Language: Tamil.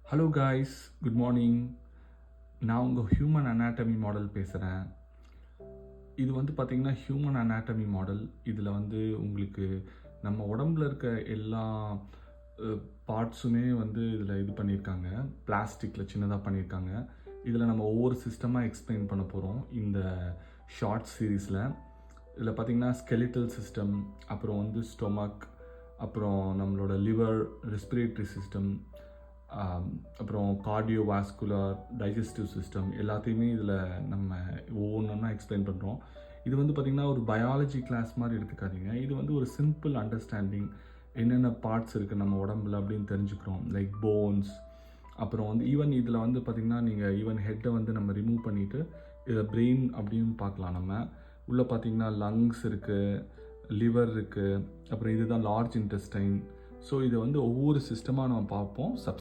Hello guys, good morning. நான் உங்கள் ஹியூமன் அனாட்டமி மாடல் பேசுகிறேன். இது வந்து பார்த்திங்கன்னா ஹியூமன் அனாட்டமி மாடல். இதில் வந்து உங்களுக்கு நம்ம உடம்புல இருக்க எல்லா பார்ட்ஸுமே வந்து இதில் இது பண்ணியிருக்காங்க. பிளாஸ்டிக்கில் சின்னதாக பண்ணியிருக்காங்க. இதில் நம்ம ஒவ்வொரு சிஸ்டமாக எக்ஸ்பிளைன் பண்ண போகிறோம் இந்த ஷார்ட் சீரீஸில். இதில் பார்த்திங்கன்னா ஸ்கெலிட்டல் சிஸ்டம், அப்புறம் வந்து ஸ்டொமக், அப்புறம் நம்மளோட லிவர், ரெஸ்பிரேட்டரி சிஸ்டம், அப்புறம் கார்டியோவாஸ்குலர், டைஜஸ்டிவ் சிஸ்டம் எல்லாத்தையுமே இதில் நம்ம ஒவ்வொன்றா எக்ஸ்பிளைன் பண்ணுறோம். இது வந்து பார்த்திங்கன்னா ஒரு பயாலஜி கிளாஸ் மாதிரி எடுத்துக்காதீங்க. இது வந்து ஒரு சிம்பிள் அண்டர்ஸ்டாண்டிங், என்னென்ன பார்ட்ஸ் இருக்குது நம்ம உடம்புல அப்படின்னு தெரிஞ்சுக்கிறோம். லைக் போன்ஸ், அப்புறம் வந்து ஈவன் இதில் வந்து பார்த்திங்கன்னா நீங்கள் ஈவன் ஹெட்டை வந்து நம்ம ரிமூவ் பண்ணிவிட்டு இதை பிரெயின் அப்படின்னு பார்க்கலாம். நம்ம உள்ளே பார்த்திங்கன்னா லங்ஸ் இருக்குது, லிவர் இருக்குது, அப்புறம் இதுதான் லார்ஜ் இன்டெஸ்டைன். ஸோ இதை வந்து ஒவ்வொரு சிஸ்டமாக நம்ம பார்ப்போம்.